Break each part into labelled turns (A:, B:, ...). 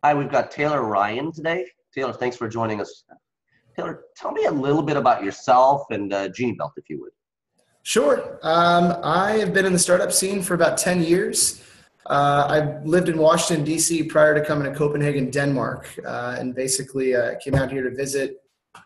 A: Hi, we've got Taylor Ryan today. Taylor, thanks for joining us. Taylor, tell me a little bit about yourself and GenieBelt, if you would.
B: Sure. I have been in the startup scene for about 10 years. I've lived in Washington, D.C. prior to coming to Copenhagen, Denmark, and basically came out here to visit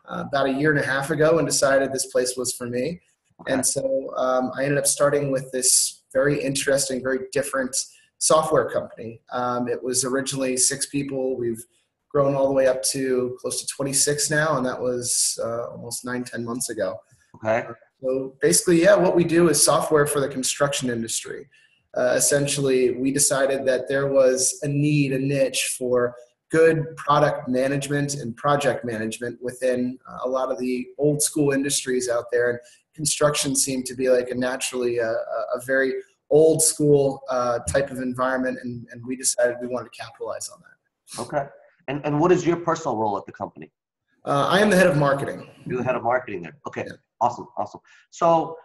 B: about a year and a half ago and decided this place was for me.
A: Okay.
B: And so I ended up starting with this very interesting, very different software company. It was originally 6 people. We've grown all the way up to close to 26 now, and that was almost 9, 10 months ago.
A: Okay.
B: So basically, yeah, what we do is software for the construction industry. Essentially, we decided that there was a need, a niche for good product management and project management within a lot of the old school industries out there. And construction seemed to be like a naturally a very old school type of environment. And we decided we wanted to capitalize on that.
A: Okay. And what is your personal role at the company?
B: I am the head of marketing.
A: You're the head of marketing there. Okay.
B: Yeah.
A: Awesome. Awesome. So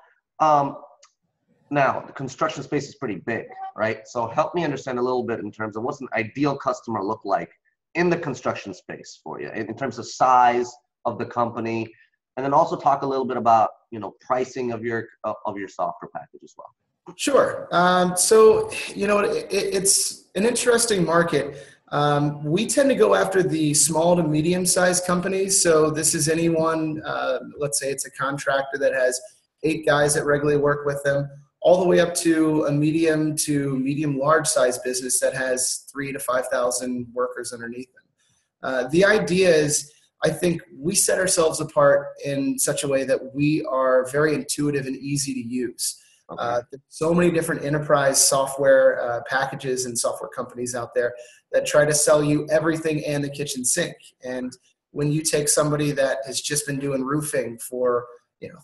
A: now the construction space is pretty big, right? So help me understand a little bit in terms of what's an ideal customer look like in the construction space for you in terms of size of the company, and then also talk a little bit about, pricing of your software package as well.
B: Sure. So, it's an interesting market. We tend to go after the small to medium-sized companies. So this is anyone, let's say it's a contractor that has 8 guys that regularly work with them, all the way up to a medium to medium large-sized business that has 3,000 to 5,000 workers underneath them. The idea is, I think we set ourselves apart in such a way that we are very intuitive and easy to use.
A: Okay.
B: There's so many different enterprise software packages and software companies out there that try to sell you everything and the kitchen sink. And when you take somebody that has just been doing roofing for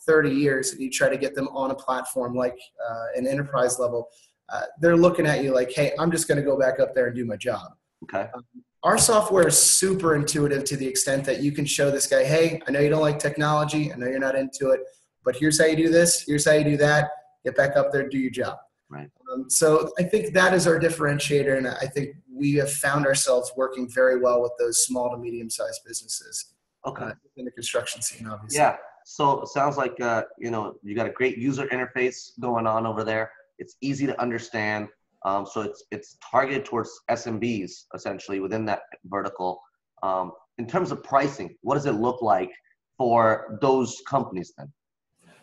B: 30 years and you try to get them on a platform like an enterprise level, they're looking at you like, hey, I'm just going to go back up there and do my job.
A: Okay.
B: Our software is super intuitive to the extent that you can show this guy, hey, I know you don't like technology, I know you're not into it, but here's how you do this, here's how you do that. Get back up there, do your job.
A: Right.
B: So I think that is our differentiator, and I think we have found ourselves working very well with those small to medium-sized businesses.
A: Okay.
B: In the construction scene, obviously.
A: Yeah. So it sounds like you got a great user interface going on over there. It's easy to understand. So it's targeted towards SMBs essentially within that vertical. In terms of pricing, what does it look like for those companies then?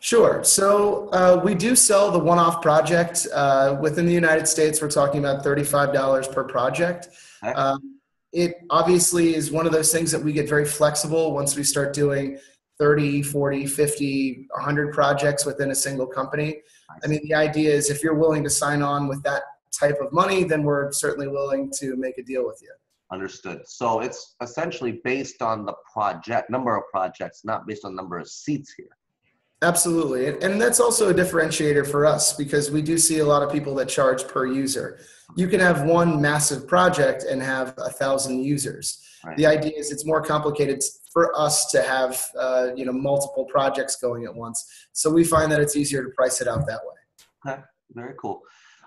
B: Sure. So we do sell the one-off project. Within the United States, we're talking about $35 per project.
A: Okay.
B: It obviously is one of those things that we get very flexible once we start doing 30, 40, 50, 100 projects within a single company. I mean, the idea is if you're willing to sign on with that type of money, then we're certainly willing to make a deal with you.
A: Understood. So it's essentially based on the number of projects, not based on number of seats here.
B: Absolutely. And that's also a differentiator for us because we do see a lot of people that charge per user. You can have one massive project and have 1,000 users.
A: Right.
B: The idea is it's more complicated for us to have multiple projects going at once. So we find that it's easier to price it out that way.
A: Okay. Very cool.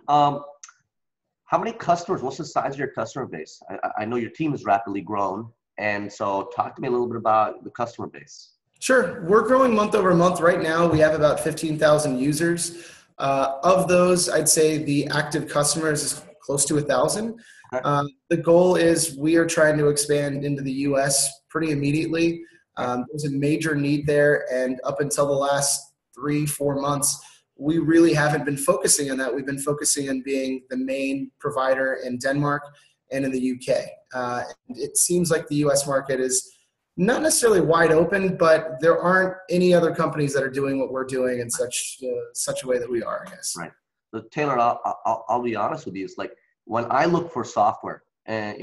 A: How many customers, what's the size of your customer base? I know your team has rapidly grown. And so talk to me a little bit about the customer base.
B: Sure. We're growing month over month. Right now, we have about 15,000 users. Of those, I'd say the active customers is close to 1,000.
A: Okay.
B: The goal is we are trying to expand into the U.S. pretty immediately. There's a major need there. And up until the last 3-4 months, we really haven't been focusing on that. We've been focusing on being the main provider in Denmark and in the U.K. It seems like the U.S. market is not necessarily wide open, but there aren't any other companies that are doing what we're doing in such a way that we are, I guess.
A: Right. So Taylor, I'll be honest with you. It's like when I look for software, and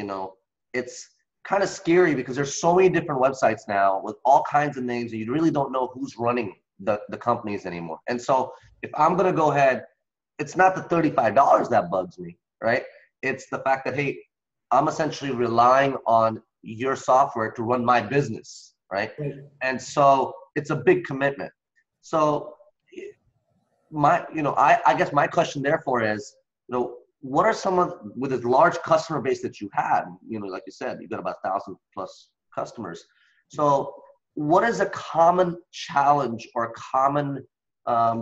A: it's kind of scary because there's so many different websites now with all kinds of names, and you really don't know who's running the companies anymore. And so if I'm gonna go ahead, it's not the $35 that bugs me, right? It's the fact that hey, I'm essentially relying on your software to run my business, right? And so it's a big commitment. So I guess my question therefore is, what are some of, with this large customer base that you had, like you said, you've got about 1,000 plus customers. So what is a common challenge or a common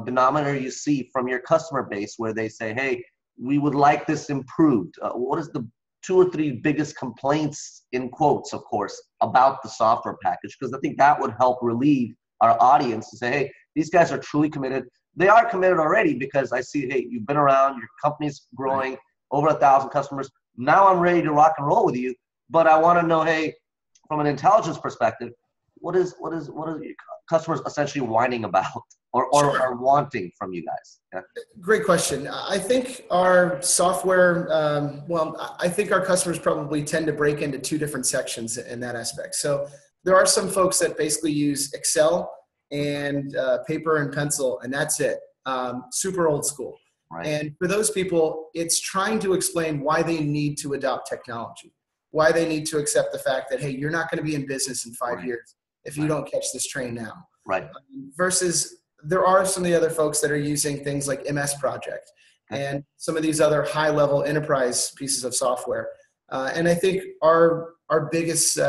A: denominator you see from your customer base where they say, hey, we would like this improved? What is the 2 or 3 biggest complaints, in quotes, of course, about the software package? Because I think that would help relieve our audience to say, hey, these guys are truly committed. They are committed already because I see, hey, you've been around, your company's growing, over 1,000 customers. Now I'm ready to rock and roll with you. But I want to know, hey, from an intelligence perspective, what is your customers essentially whining about or are wanting from you guys? Yeah.
B: Great question. I think our software, I think our customers probably tend to break into 2 different sections in that aspect. So there are some folks that basically use Excel and paper and pencil, and that's it. Super old school.
A: Right.
B: And for those people, it's trying to explain why they need to adopt technology, why they need to accept the fact that, hey, you're not going to be in business in 5 years if you don't catch this train now.
A: Right.
B: Versus there are some of the other folks that are using things like MS Project and some of these other high-level enterprise pieces of software. And I think our biggest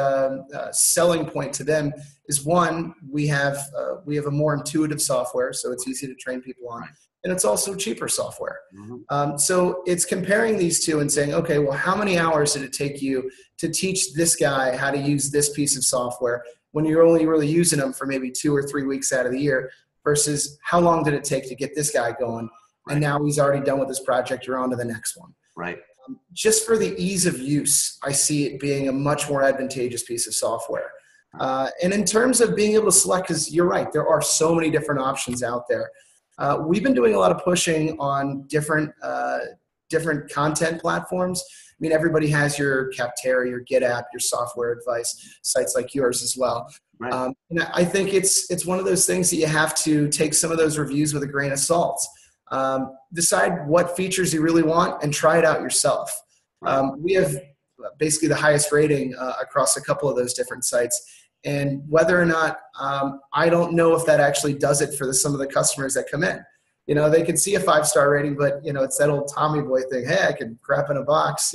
B: selling point to them is, one, we have a more intuitive software, so it's easy to train people on, and it's also cheaper software. So it's comparing these two and saying, okay, well, how many hours did it take you to teach this guy how to use this piece of software when you're only really using them for maybe 2 or 3 weeks out of the year, versus how long did it take to get this guy going, and now he's already done with this project, you're on to the next one.
A: Right.
B: Just for the ease of use, I see it being a much more advantageous piece of software. And in terms of being able to select, because you're right, there are so many different options out there. We've been doing a lot of pushing on different content platforms. I mean, everybody has your Capterra, your GitApp, your software advice, sites like yours as well.
A: Right.
B: And I think it's one of those things that you have to take some of those reviews with a grain of salt. Decide what features you really want and try it out yourself. We have basically the highest rating across a couple of those different sites. And whether or not, I don't know if that actually does it for some of the customers that come in. They can see a 5-star rating, but, it's that old Tommy boy thing. Hey, I can crap in a box,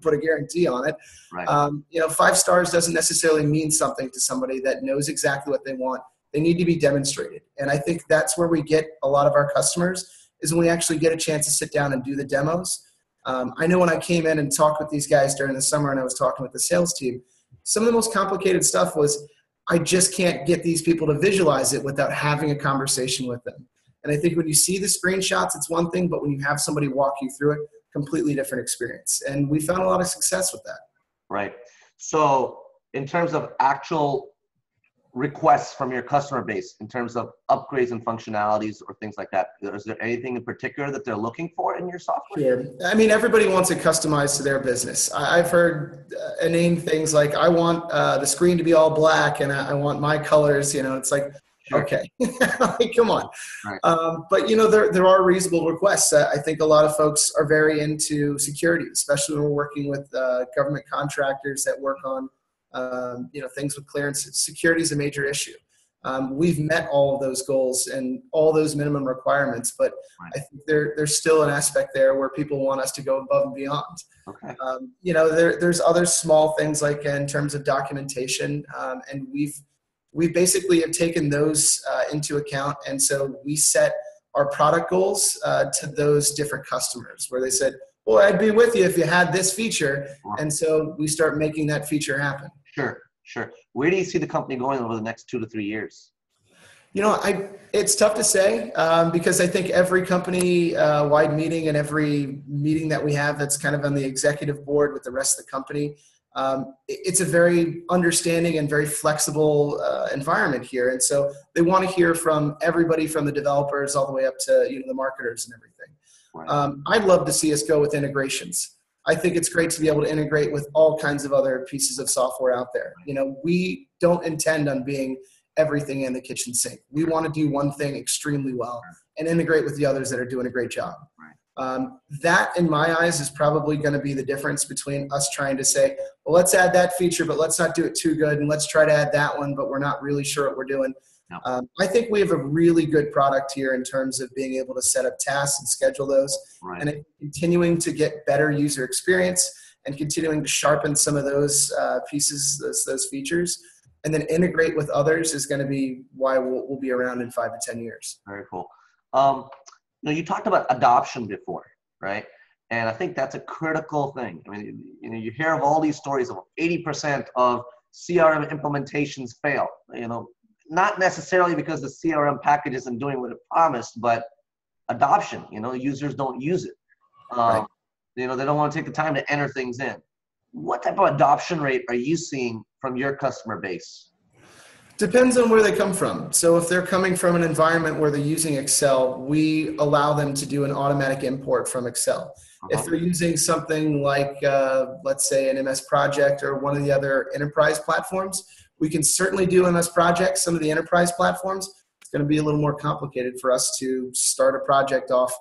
B: put a guarantee on it.
A: Right.
B: 5 stars doesn't necessarily mean something to somebody that knows exactly what they want. They need to be demonstrated. And I think that's where we get a lot of our customers, is when we actually get a chance to sit down and do the demos. I know when I came in and talked with these guys during the summer and I was talking with the sales team, some of the most complicated stuff was, I just can't get these people to visualize it without having a conversation with them. And I think when you see the screenshots, it's one thing, but when you have somebody walk you through it, completely different experience. And we found a lot of success with that.
A: Right. So in terms of actual requests from your customer base, in terms of upgrades and functionalities or things like that, is there anything in particular that they're looking for in your software?
B: Sure. I mean, everybody wants it customized to their business. I've heard name things like, I want the screen to be all black and I want my colors, it's like,
A: Sure.
B: Okay, like, come on.
A: Right.
B: But there are reasonable requests. I think a lot of folks are very into security, especially when we're working with government contractors that work on things with clearances. Security is a major issue. We've met all of those goals and all those minimum requirements, but I think there's still an aspect there where people want us to go above and beyond.
A: Okay.
B: There's other small things like in terms of documentation, and we basically have taken those into account. And so we set our product goals to those different customers where they said, well, I'd be with you if you had this feature. And so we start making that feature happen.
A: Sure. Where do you see the company going over the next 2 to 3 years?
B: It's tough to say because I think every company wide meeting and every meeting that we have that's kind of on the executive board with the rest of the company, it's a very understanding and very flexible environment here. And so they want to hear from everybody from the developers all the way up to the marketers and everything.
A: Right.
B: I'd love to see us go with integrations. I think it's great to be able to integrate with all kinds of other pieces of software out there. We don't intend on being everything in the kitchen sink. We want to do one thing extremely well and integrate with the others that are doing a great job. That, in my eyes, is probably going to be the difference between us trying to say, well, let's add that feature, but let's not do it too good. And let's try to add that one, but we're not really sure what we're doing.
A: Yep.
B: I think we have a really good product here in terms of being able to set up tasks and schedule those,
A: Right.
B: and continuing to get better user experience and continuing to sharpen some of those pieces, those features, and then integrate with others is going to be why we'll be around in 5 to 10 years.
A: Very cool. You talked about adoption before, right? And I think that's a critical thing. I mean, you hear of all these stories of 80% of CRM implementations fail. Not necessarily because the CRM package isn't doing what it promised, but adoption. Users don't use it.
B: Right.
A: They don't want to take the time to enter things in. What type of adoption rate are you seeing from your customer base?
B: Depends on where they come from. So if they're coming from an environment where they're using Excel, we allow them to do an automatic import from Excel. If they're using something like, let's say, an MS Project or one of the other enterprise platforms, we can certainly do MS Project. Some of the enterprise platforms, it's going to be a little more complicated for us to start a project off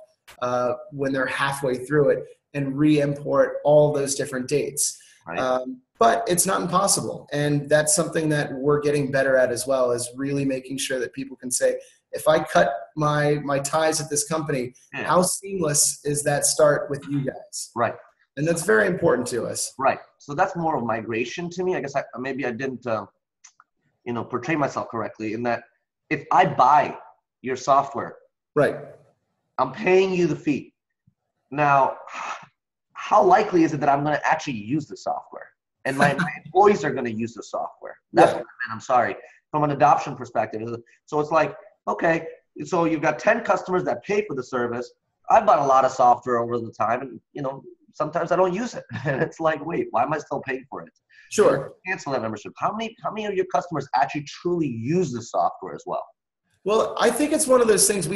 B: when they're halfway through it and re-import all those different dates.
A: Right.
B: But it's not impossible. And that's something that we're getting better at as well, is really making sure that people can say, if I cut my ties at this company, how seamless is that start with you guys?
A: Right.
B: And that's very important to us.
A: Right. So that's more of migration to me. I guess maybe I didn't, portray myself correctly in that if I buy your software,
B: right,
A: I'm paying you the fee. Now, how likely is it that I'm going to actually use the software? And my employees are going to use the software. That's what I meant. I'm sorry. From an adoption perspective. So it's like, okay, so you've got 10 customers that pay for the service. I bought a lot of software over the time, and sometimes I don't use it. And it's like, wait, why am I still paying for it?
B: Sure.
A: So cancel that membership. How many of your customers actually truly use the software as well?
B: Well, I think it's one of those things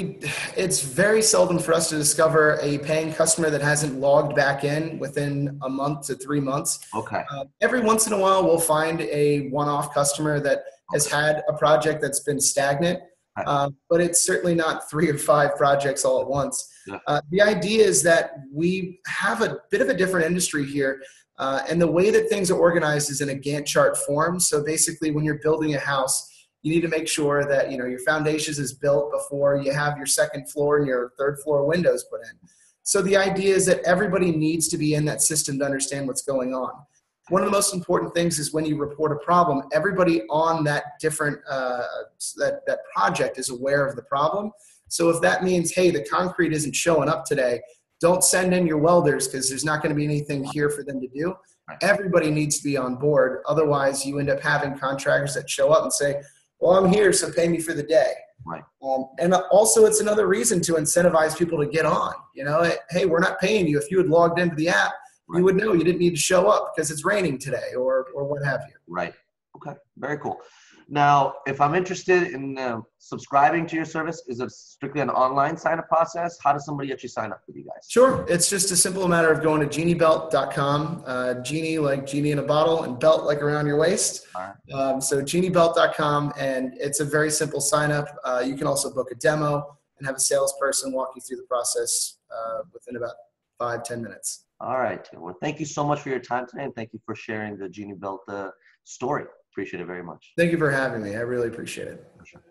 B: it's very seldom for us to discover a paying customer that hasn't logged back in within a month to 3 months.
A: Okay.
B: Every once in a while, we'll find a one-off customer that has had a project that's been stagnant, but it's certainly not 3 or 5 projects all at once. Yeah. The idea is that we have a bit of a different industry here, and the way that things are organized is in a Gantt chart form. So basically, when you're building a house, you need to make sure that your foundations is built before you have your second floor and your third floor windows put in. So the idea is that everybody needs to be in that system to understand what's going on. One of the most important things is when you report a problem, everybody on that different that project is aware of the problem. So if that means, hey, the concrete isn't showing up today, don't send in your welders because there's not going to be anything here for them to do. Everybody needs to be on board. Otherwise, you end up having contractors that show up and say, well, I'm here, so pay me for the day.
A: Right.
B: And also, it's another reason to incentivize people to get on. Hey, we're not paying you. If you had logged into the app, you would know you didn't need to show up because it's raining today or what have you.
A: Right. Okay. Very cool. Now, if I'm interested in subscribing to your service, is it strictly an online sign-up process? How does somebody actually sign up with you guys?
B: Sure. It's just a simple matter of going to GenieBelt.com, Genie like genie in a bottle and belt like around your waist.
A: All right.
B: So GenieBelt.com, and it's a very simple sign-up. You can also book a demo and have a salesperson walk you through the process within about 5-10 minutes.
A: All right. Well, thank you so much for your time today, and thank you for sharing the GenieBelt story. Appreciate it very much.
B: Thank you for having me. I really appreciate it.
A: For sure.